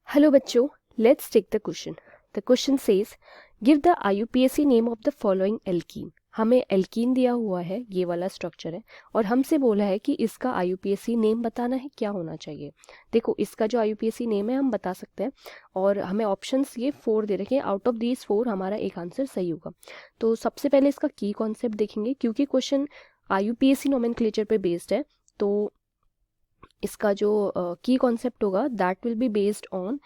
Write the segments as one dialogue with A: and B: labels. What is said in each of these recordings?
A: Hello बच्चों, let's take the question. The question says give the IUPAC name of the following alkene. हमें alkene दिया हुआ है, ये वाला स्ट्रक्चर है, और हमसे बोला है कि इसका IUPAC नेम बताना है, क्या होना चाहिए. देखो, इसका जो IUPAC नेम है हम बता सकते हैं, और हमें ऑप्शंस ये 4 दे रखे हैं. आउट ऑफ दीज 4 हमारा एक आंसर सही होगा. तो सबसे पहले इसका की कॉन्सेप्ट देखेंगे, क्योंकि क्वेश्चन IUPAC नोमेनक्लेचर पे बेस्ड है. तो इसका जो की कॉन्सेप्ट होगा that will be based on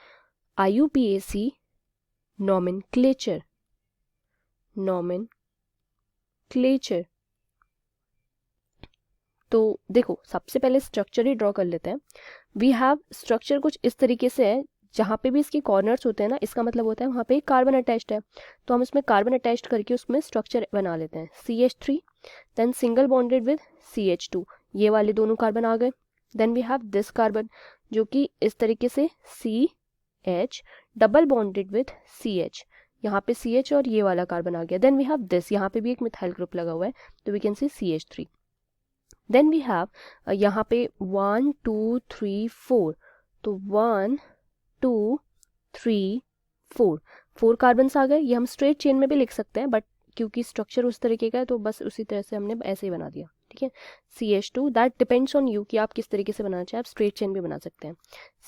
A: IUPAC nomenclature. तो देखो, सबसे पहले स्ट्रक्चर ही ड्रॉ कर लेते हैं. वी हैव स्ट्रक्चर कुछ इस तरीके से है, जहाँ पे भी इसके कॉर्नर्स होते हैं ना, इसका मतलब होता है वहाँ पे कार्बन अटैच्ड है. तो हम इसमें कार्बन अटैच्ड करके उसमें स्ट्रक्चर बना लेते हैं. CH3, then single bonded with CH2, ये वाले दोनों कार्बन आ गए. Then we have this carbon जो कि इस तरीके से CH double bonded with CH, यहाँ पे CH और ये वाला कार्बन आ गया. देन वी हैव दिस, यहाँ पे भी एक मिथाइल ग्रुप लगा हुआ है, तो we can say CH3. Then we have यहाँ पे 1 2 3 4, तो 1 2 3 4, 4 कार्बन्स आ गए. ये हम स्ट्रेट चेन में भी लिख सकते हैं, बट क्योंकि स्ट्रक्चर उस तरीके का है तो बस उसी तरह से हमने ऐसे ही बना दिया. ठीक है, CH2, that depends on you कि आप किस तरीके से बनाना चाहें. आप स्ट्रेट चेन भी बना सकते हैं.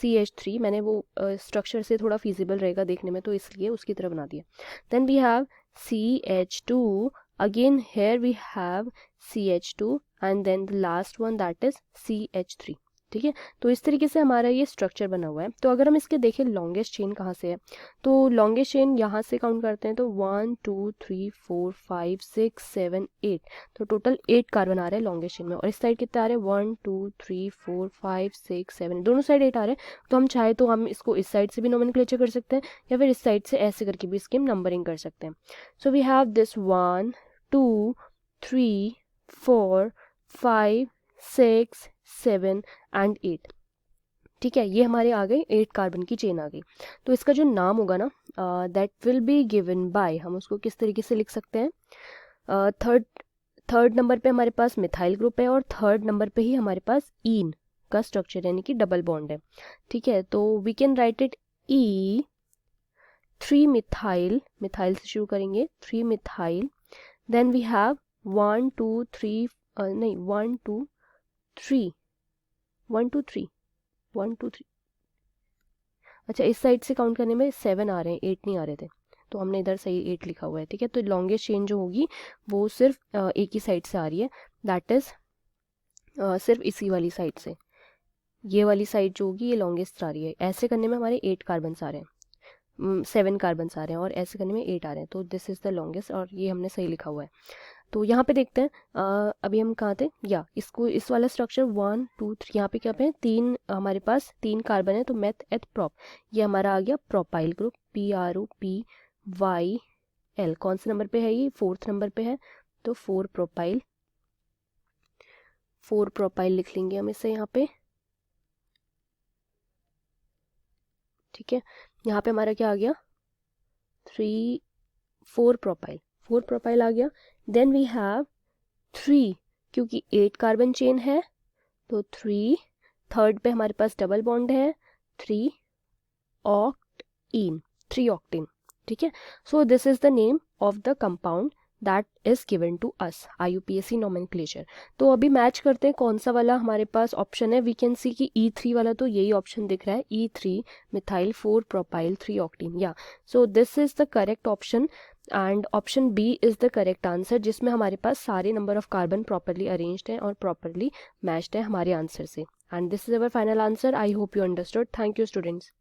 A: CH3 मैंने वो स्ट्रक्चर से थोड़ा फिजिबल रहेगा देखने में, तो इसलिए उसकी तरह बना दिया. Then we have CH2, again here we have CH2, and then the last one that is CH3. ठीक है, तो इस तरीके से हमारा ये स्ट्रक्चर बना हुआ है. तो अगर हम इसके देखें लॉन्गेस्ट चेन कहाँ से है, तो लॉन्गेस्ट चेन यहाँ से काउंट करते हैं, तो 1 2 3 4 5 6 7 8, तो टोटल 8 कार्बन आ रहे हैं लॉन्गेस्ट चेन में. और इस साइड कितने आ रहे हैं, 1 2 3 4 5 6 7, दोनों साइड 8 आ रहे हैं. तो हम चाहे तो हम इसको इस साइड से भी नोमेनक्लेचर कर सकते हैं, या फिर इस साइड से ऐसे करके भी इसकी नंबरिंग कर सकते हैं. So we have this 1 2 3 4 5 6 7 and 8. ठीक है, ये हमारे आ गए 8 कार्बन की चेन आ गई. तो इसका जो नाम होगा ना, that will be given by, हम उसको किस तरीके से लिख सकते हैं. थर्ड नंबर पे हमारे पास मिथाइल ग्रुप है, और थर्ड नंबर पे ही हमारे पास ईन का स्ट्रक्चर यानी कि डबल बॉन्ड है. ठीक है, तो we can write it E3 methyl, methyl से शुरू करेंगे, 3 मिथाइल. देन वी हैव 1 2 3 नहीं 1 2 3 1 2 3 1 2 3. अच्छा, इस साइड से काउंट करने में 7 आ रहे हैं, 8 नहीं आ रहे थे, तो हमने इधर सही 8 लिखा हुआ है. ठीक है, तो लॉन्गेस्ट चेन जो होगी वो सिर्फ एक ही साइड से आ रही है, दैट इज सिर्फ इसी वाली साइड से. ये वाली साइड जो होगी ये लॉन्गेस्ट आ रही है. ऐसे करने में हमारे 8 कार्बन्स आ रहे हैं, 7 कार्बन्स आ रहे हैं, और ऐसे करने में 8 आ रहे हैं. तो दिस इज़ द लॉन्गेस्ट, और ये हमने सही लिखा हुआ है. तो यहाँ पे देखते हैं, अभी हम कहाँ थे, या इसको इस वाला स्ट्रक्चर 1 2 3, यहाँ पे क्या पे 3, हमारे पास 3 कार्बन है, तो मेथ एथ प्रोप, ये हमारा आ गया प्रोपाइल ग्रुप, PROPYL. कौन से नंबर पे है ये, 4th नंबर पे है, तो 4 प्रोपाइल लिख लेंगे हम इसे यहाँ पे. ठीक है, यहाँ पे हमारा क्या आ गया, 4 प्रोपाइल आ गया. देन वी हैव 3, क्योंकि 8 कार्बन चेन है, तो 3, थर्ड पे हमारे पास डबल बॉन्ड है, 3 ऑक्टीन, 3 ऑक्टीन. ठीक है, so this is the name of the compound that is given to us, IUPAC nomenclature. तो अभी मैच करते हैं कौन सा वाला हमारे पास ऑप्शन है. वी कैन सी कि E3 वाला, तो यही ऑप्शन दिख रहा है, E3 मिथाइल 4 प्रोपाइल 3 ऑक्टीन. या so this is the correct option, and option B is the correct answer, जिसमें हमारे पास सारे number of carbon properly arranged हैं और प्रॉपरली मैच्ड है हमारे आंसर से. And this is our final answer. I hope you understood. Thank you students.